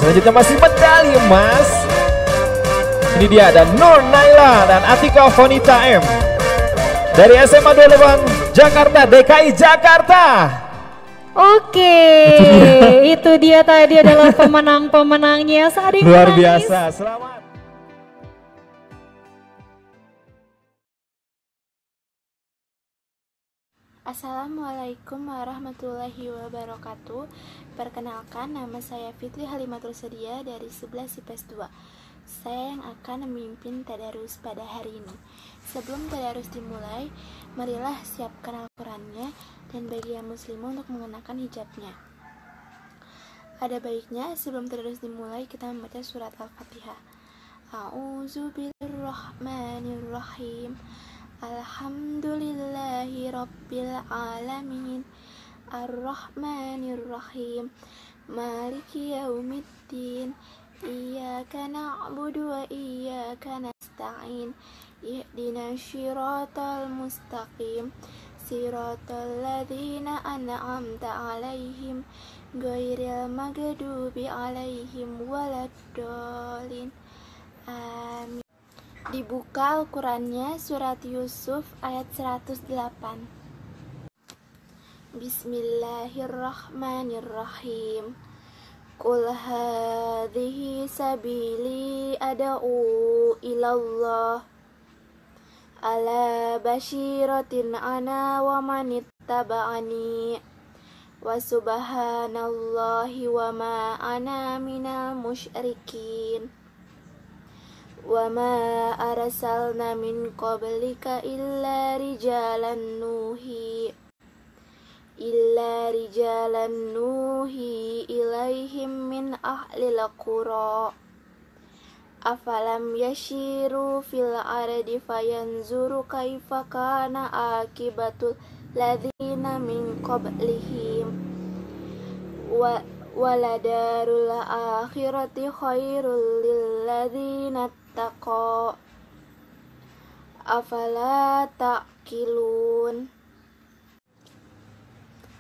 Selanjutnya masih medali emas. Ini dia ada Nur Naila dan Atika Fonita M dari SMA 28 Jakarta, DKI Jakarta. Oke, itu dia tadi adalah pemenang-pemenangnya. Saat luar biasa, selamat. Assalamualaikum warahmatullahi wabarakatuh. Perkenalkan, nama saya Fitri Halimatul Sedia dari 11 IPS 2. Saya yang akan memimpin tadarus pada hari ini. Sebelum tadarus dimulai, marilah siapkan Al-Qurannya dan bagi yang muslim untuk mengenakan hijabnya. Ada baiknya sebelum tadarus dimulai kita membaca surat Al-Fatihah. A'udzubirrahmanirrahim. Alhamdulillahi rabbil alamin. Ar-Rahmanir-Rahim. Maliki yaumiddin. Iyyaka na'budu wa iyyaka nasta'in. Ihdinas syiratal mustaqim. Siratal ladzina an'amta 'alaihim ghairil maghdubi 'alaihim waladdallin. Amin. Dibuka Al-Qurannya surat Yusuf ayat 108. Bismillahirrahmanirrahim. Qul hadhihi sabili ad'u ilallah ala basyiratin ana wa manittaba'ani wa subhanallahi wa ma ana minal musyrikin wa ma arsalna min qablika illa rijalan nuhi ilaihim min ahlil qura afalam yashiru fil ardi fayanzuru kaifa kana akibatul ladzina min qablihim waladarul akhirati khairul lil ladzina taqaw afala ta'qilun.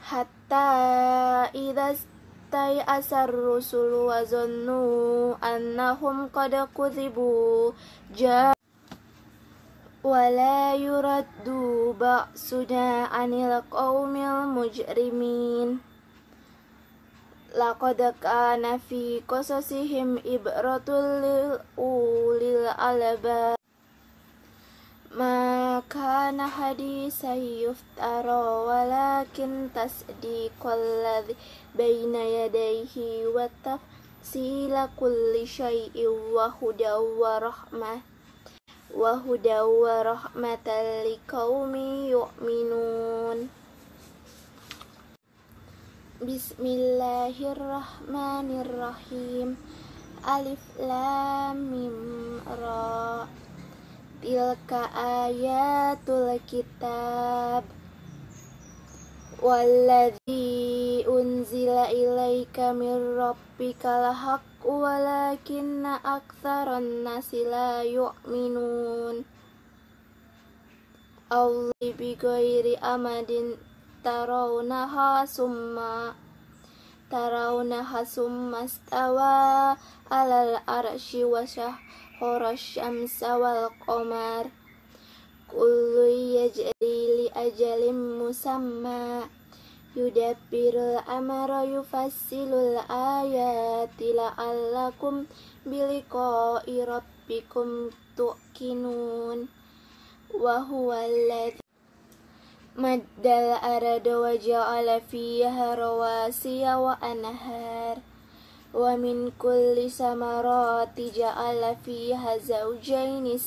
Hatta idza stay'asar rusul wa zannu annahum qad kudzibu wa la yuraddu ba'suna 'anil qaumil mujrimin. Laqad kana fi qasasihim ibratul lil ulil albab. Ma kana hadisan yuftara walakin tasdiqal ladzi baina yadayhi wa tafsila kulli syai'in wa hudaw wa rahmatan liqaumin yu'minun. Bismillahirrahmanirrahim. Alif lam mim ra. Tilka ayatul kitab walladzi unzila ilaika mir rabbikal haqq walakinna aktsaran nasi la yu'minun. Alladzi bi ghairi amadin tarawnaha summa stawa alal arsy wa syamsa wal qamar kullu yajri li ajalin musamma yudabbirul amra yufassilul ayati la'allakum biliqa'i rabbikum tuqinun. Wa huwa alladzi maddal arda wa ja'ala fiha rawasiya wa anhar wa min kulli samarati ja'ala fiha zawjaini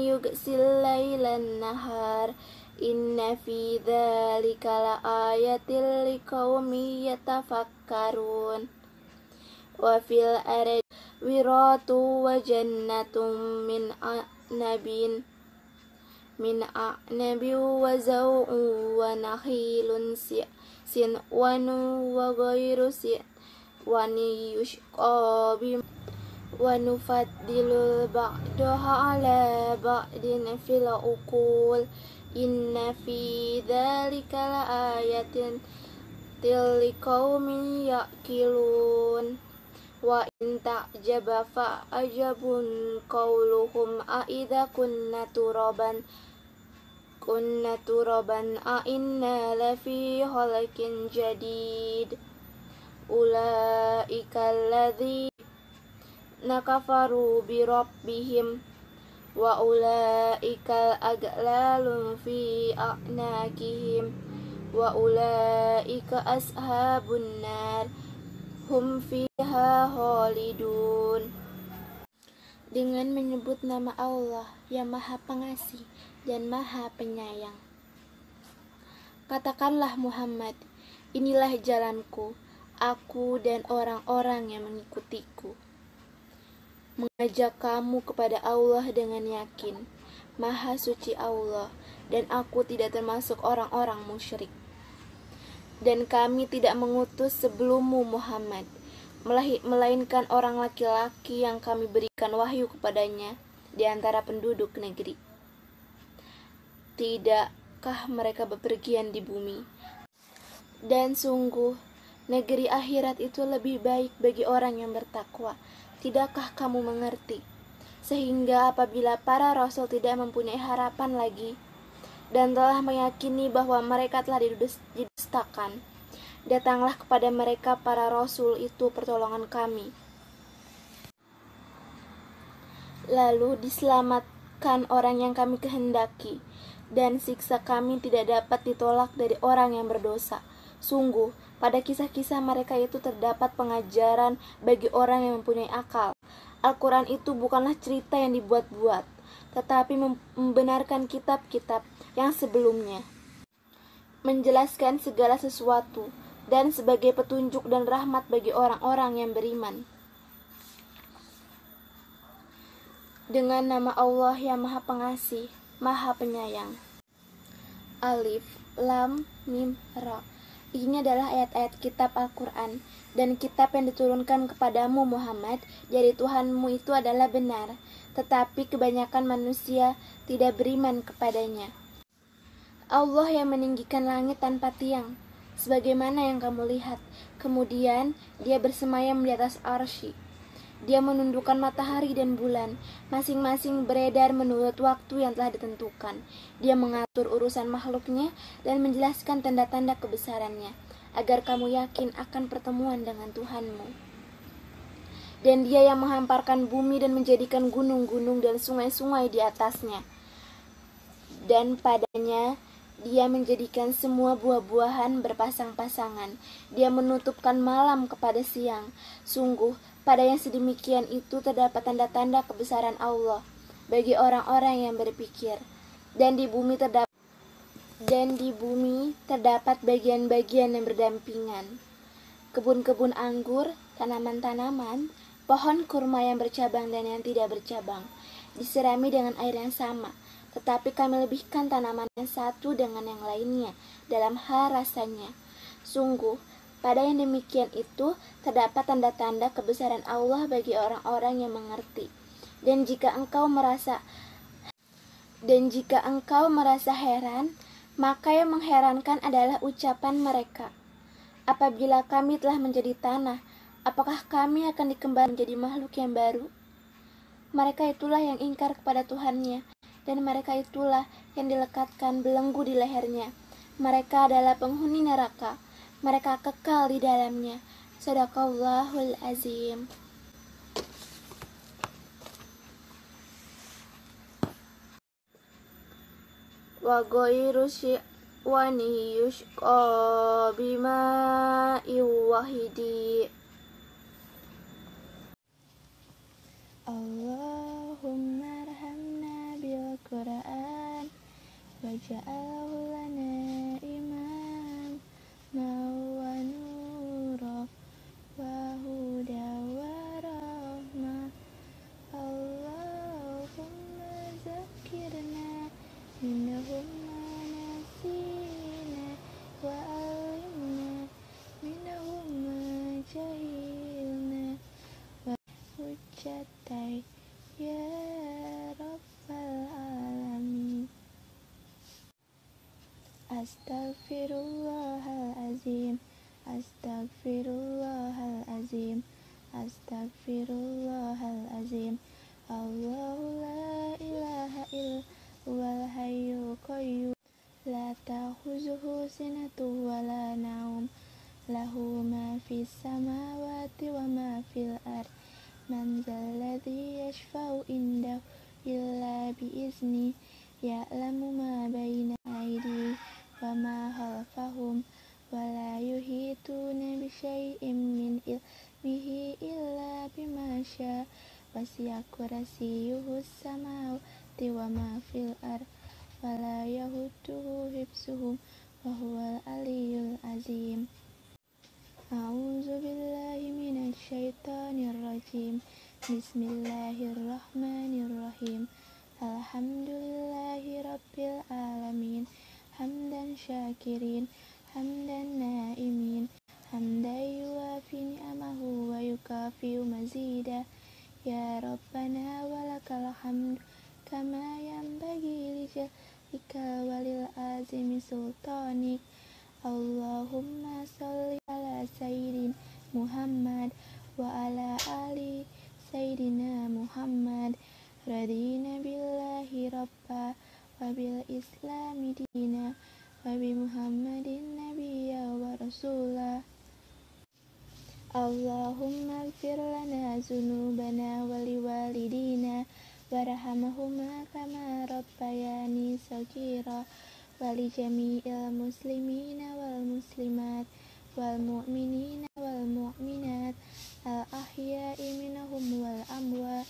yugsil laylan nahar inna fi dzalika laayatil liqaumin yatafakkarun. Wa fil ardi wiratu wa jannatum min a'nabin wa zaw'un wa nakhilun sinwanu wa ghairu sinwani yushqa bim wa nufaddilul ba'daha ala ba'din fil uqul inna fi dzalika laayatin liqaumin yaqilun. Wa in ta'jaba fa ajabun qauluhum a idza kunna turaban a inna lafi khalqin jadid. Ulaika alladzina kafaru bi rabbihim wa ulaika aglalun fi a'naqihim wa ulaika ashabun nar hum fiha khalidun. Dengan menyebut nama Allah yang Maha Pengasih dan Maha Penyayang. Katakanlah Muhammad, inilah jalanku, aku dan orang-orang yang mengikutiku. Mengajak kamu kepada Allah dengan yakin, Maha Suci Allah, dan aku tidak termasuk orang-orang musyrik. Dan kami tidak mengutus sebelummu Muhammad, melainkan orang laki-laki yang kami berikan wahyu kepadanya di antara penduduk negeri. Tidakkah mereka bepergian di bumi? Dan sungguh, negeri akhirat itu lebih baik bagi orang yang bertakwa. Tidakkah kamu mengerti? Sehingga apabila para rasul tidak mempunyai harapan lagi, dan telah meyakini bahwa mereka telah didustakan, datanglah kepada mereka para rasul itu pertolongan kami. Lalu diselamatkan orang yang kami kehendaki, dan siksa kami tidak dapat ditolak dari orang yang berdosa. Sungguh, pada kisah-kisah mereka itu terdapat pengajaran bagi orang yang mempunyai akal. Al-Quran itu bukanlah cerita yang dibuat-buat, tetapi membenarkan kitab-kitab yang sebelumnya, menjelaskan segala sesuatu, dan sebagai petunjuk dan rahmat bagi orang-orang yang beriman. Dengan nama Allah yang Maha Pengasih, Maha Penyayang. Alif, Lam, Mim, Ra. Ini adalah ayat-ayat kitab Al-Quran, dan kitab yang diturunkan kepadamu Muhammad dari Tuhanmu itu adalah benar, tetapi kebanyakan manusia tidak beriman kepadanya. Allah yang meninggikan langit tanpa tiang, sebagaimana yang kamu lihat. Kemudian dia bersemayam di atas arsy. Dia menundukkan matahari dan bulan, masing-masing beredar menurut waktu yang telah ditentukan. Dia mengatur urusan makhluknya dan menjelaskan tanda-tanda kebesarannya, agar kamu yakin akan pertemuan dengan Tuhanmu. Dan dia yang menghamparkan bumi dan menjadikan gunung-gunung dan sungai-sungai di atasnya. Dan padanya dia menjadikan semua buah-buahan berpasang-pasangan. Dia menutupkan malam kepada siang. Sungguh, pada yang sedemikian itu terdapat tanda-tanda kebesaran Allah bagi orang-orang yang berpikir. Dan di bumi terdapat bagian-bagian yang berdampingan. Kebun-kebun anggur, tanaman-tanaman, pohon kurma yang bercabang dan yang tidak bercabang, diserami dengan air yang sama. Tetapi kami lebihkan tanaman yang satu dengan yang lainnya dalam hal rasanya. Sungguh, pada yang demikian itu terdapat tanda-tanda kebesaran Allah bagi orang-orang yang mengerti. Dan jika engkau merasa heran, maka yang mengherankan adalah ucapan mereka. Apabila kami telah menjadi tanah, apakah kami akan dikembalikan menjadi makhluk yang baru? Mereka itulah yang ingkar kepada Tuhannya, dan mereka itulah yang dilekatkan belenggu di lehernya. Mereka adalah penghuni neraka, mereka kekal di dalamnya. Shadaqallahul azim. Wa ghairu syi'wani yushqa bima'i wahidi. Allahumma arhamna bil Qur'an waj'alhu lana imam wa nura wa huda wa rahmah. Allahumma zakirna minhum ma nasina wa alimna minhum ma jahilna wa hujjatai ya rabbal alamin. Astaghfirullahalazim Astaghfirullahalazim, astaghfirullahalazim. Allahu la ilaha illal hayyul qayyum, la ta'khuzuhu sinatun wa la naum, lahu ma fis samawati wa ma fil ard. Man zalladzi yashfa'u indahu illa bi'izni, ya'lamu ma baina aydihim wa ma khalfahum, wa la yuhituna bi syai'in min ilmihi illa bima syaa, wasi'a kursiyyuhu samawati wa ma fil ard, wa la yahuduhu hifdzuhum wa huwal aliyyul azim. A'udzu billahi minasy syaithanir rajim. Bismillahirrahmanirrahim. Alhamdulillahi rabbil alamin, hamdan syakirin, hamdan naimin, hamdan yuwafi ni'amahu wa yukafi'u mazidah. Ya Rabbana walakal hamdu kama yanbaghi lijalikal walil azimi sultanik. Allahumma sholli ala sayyidina Muhammad wa ala ali sayyidina Muhammad. Radina billahi rabba wa bil islami dina wa bi Muhammadin nabiyya wa rasulah. Allahumma ighfir lana dzunubana wa liwalidina warhamhuma kama rabbayani shaghira, wa li jami'il muslimina wal muslimat wal mu'minina wal mu'minat al ahya'i minhum wal amwat,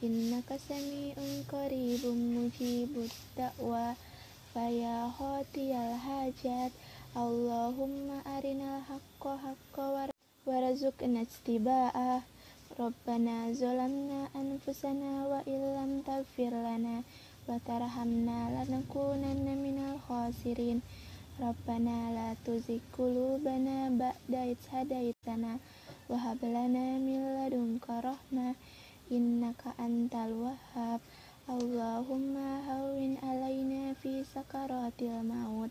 innaka sami'un qaribun mujibud da'wa, fa ya qadiyal hajat. Allahumma arinal haqqa haqqa warzuqna ittiba'ah. Rabbana zalamna anfusana wa illam taghfir lana wa tarhamna lanakunanna minal khasirin. Rabbana la tuzigh qulubana ba'da idh hadaitana wa hab lana min ladunka rahmah innaka antal wahhab. Allahumma hawwin alaina fi sakaratil maut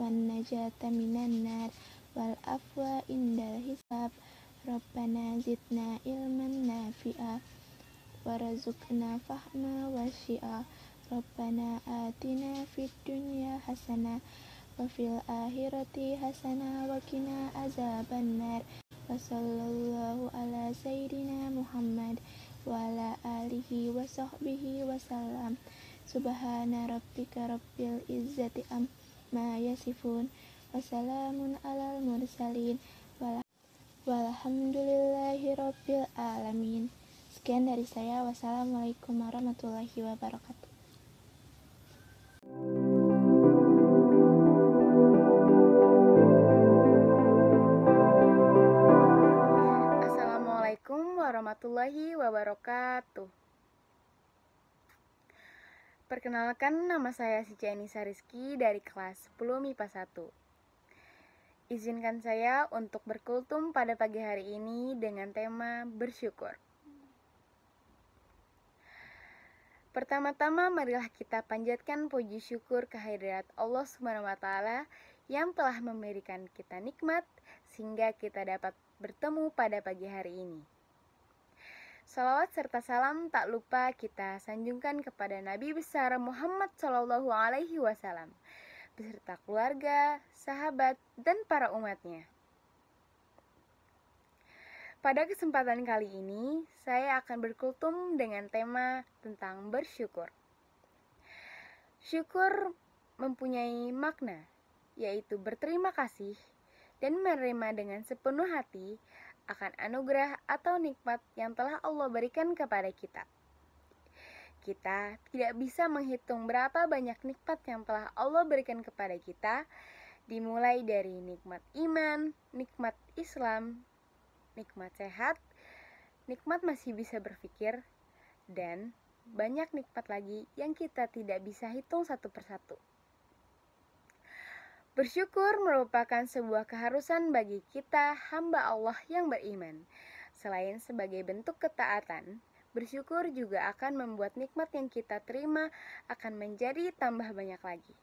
wan najata minan nar wal afwa indal hisab. Rabbana zidna ilman nafi'a warzuqna fahma wasyi'a. Rabbana atina fid dunya hasanah wa fil akhirati hasanah wa qina azabannar. Wa sallallahu ala sayyidina Muhammad wa ala alihi wa sahbihi wa sallam. Subhana rabbika rabbil izzati amma yasifun, wa salamun alal mursalin, walhamdulillahi rabbil alamin. Sekian dari saya. Wassalamualaikum warahmatullahi wabarakatuh. Assalamualaikum warahmatullahi wabarakatuh. Perkenalkan, nama saya Sica Nisa Rizky dari kelas 10 MIPA 1. Izinkan saya untuk berkultum pada pagi hari ini dengan tema bersyukur. Pertama-tama marilah kita panjatkan puji syukur kehadirat Allah SWT yang telah memberikan kita nikmat sehingga kita dapat bertemu pada pagi hari ini. Salawat serta salam tak lupa kita sanjungkan kepada Nabi besar Muhammad SAW beserta keluarga, sahabat, dan para umatnya. Pada kesempatan kali ini, saya akan berkultum dengan tema tentang bersyukur. Syukur mempunyai makna, yaitu berterima kasih dan menerima dengan sepenuh hati akan anugerah atau nikmat yang telah Allah berikan kepada kita. Kita tidak bisa menghitung berapa banyak nikmat yang telah Allah berikan kepada kita, dimulai dari nikmat iman, nikmat Islam, nikmat sehat, nikmat masih bisa berpikir, dan banyak nikmat lagi yang kita tidak bisa hitung satu persatu. Bersyukur merupakan sebuah keharusan bagi kita hamba Allah yang beriman. Selain sebagai bentuk ketaatan, bersyukur juga akan membuat nikmat yang kita terima akan menjadi tambah banyak lagi.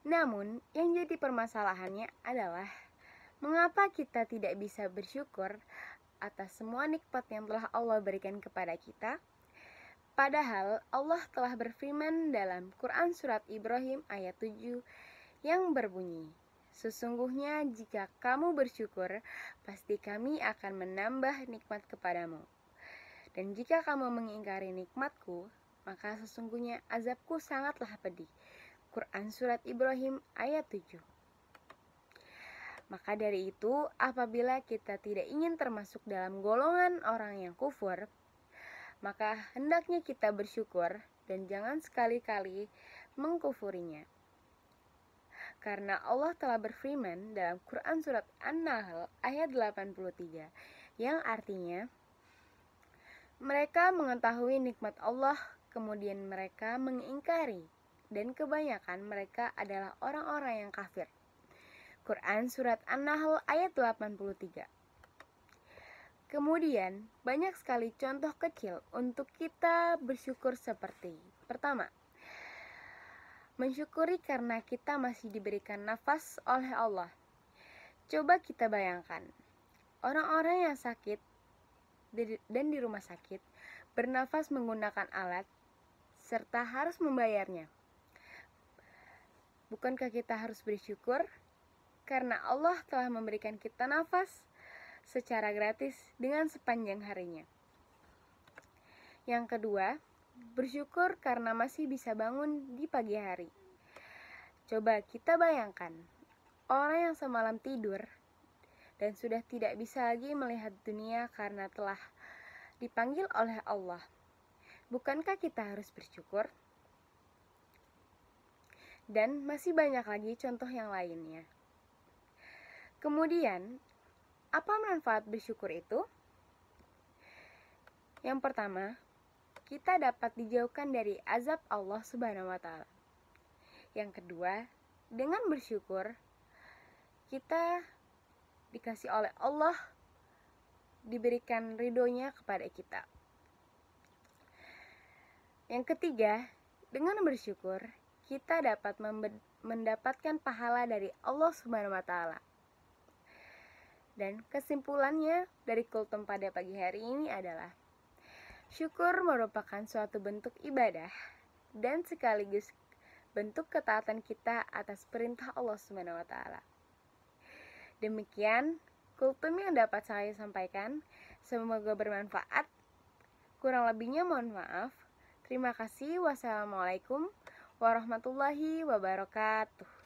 Namun, yang jadi permasalahannya adalah mengapa kita tidak bisa bersyukur atas semua nikmat yang telah Allah berikan kepada kita? Padahal Allah telah berfirman dalam Quran Surat Ibrahim ayat 7 yang berbunyi, "Sesungguhnya jika kamu bersyukur, pasti kami akan menambah nikmat kepadamu. Dan jika kamu mengingkari nikmatku, maka sesungguhnya azabku sangatlah pedih." Quran Surat Ibrahim ayat 7. Maka dari itu, apabila kita tidak ingin termasuk dalam golongan orang yang kufur, maka hendaknya kita bersyukur dan jangan sekali-kali mengkufurinya. Karena Allah telah berfirman dalam Quran Surat An-Nahl ayat 83, yang artinya, mereka mengetahui nikmat Allah, kemudian mereka mengingkari, dan kebanyakan mereka adalah orang-orang yang kafir. Quran Surat An-Nahl ayat 83. Kemudian, banyak sekali contoh kecil untuk kita bersyukur seperti: pertama, mensyukuri karena kita masih diberikan nafas oleh Allah. Coba kita bayangkan, orang-orang yang sakit dan di rumah sakit bernafas menggunakan alat serta harus membayarnya. Bukankah kita harus bersyukur karena Allah telah memberikan kita nafas secara gratis dengan sepanjang harinya? Yang kedua, bersyukur karena masih bisa bangun di pagi hari. Coba kita bayangkan, orang yang semalam tidur dan sudah tidak bisa lagi melihat dunia karena telah dipanggil oleh Allah. Bukankah kita harus bersyukur? Dan masih banyak lagi contoh yang lainnya. Kemudian, apa manfaat bersyukur itu? Yang pertama, kita dapat dijauhkan dari azab Allah Subhanahu wa Ta'ala. Yang kedua, dengan bersyukur, kita dikasih oleh Allah, diberikan ridhonya kepada kita. Yang ketiga, dengan bersyukur, kita dapat mendapatkan pahala dari Allah Subhanahu wa Ta'ala. Dan kesimpulannya dari kultum pada pagi hari ini adalah, syukur merupakan suatu bentuk ibadah dan sekaligus bentuk ketaatan kita atas perintah Allah Subhanahu wa Ta'ala. Demikian kultum yang dapat saya sampaikan, semoga bermanfaat. Kurang lebihnya mohon maaf. Terima kasih. Wassalamualaikum warahmatullahi wabarakatuh.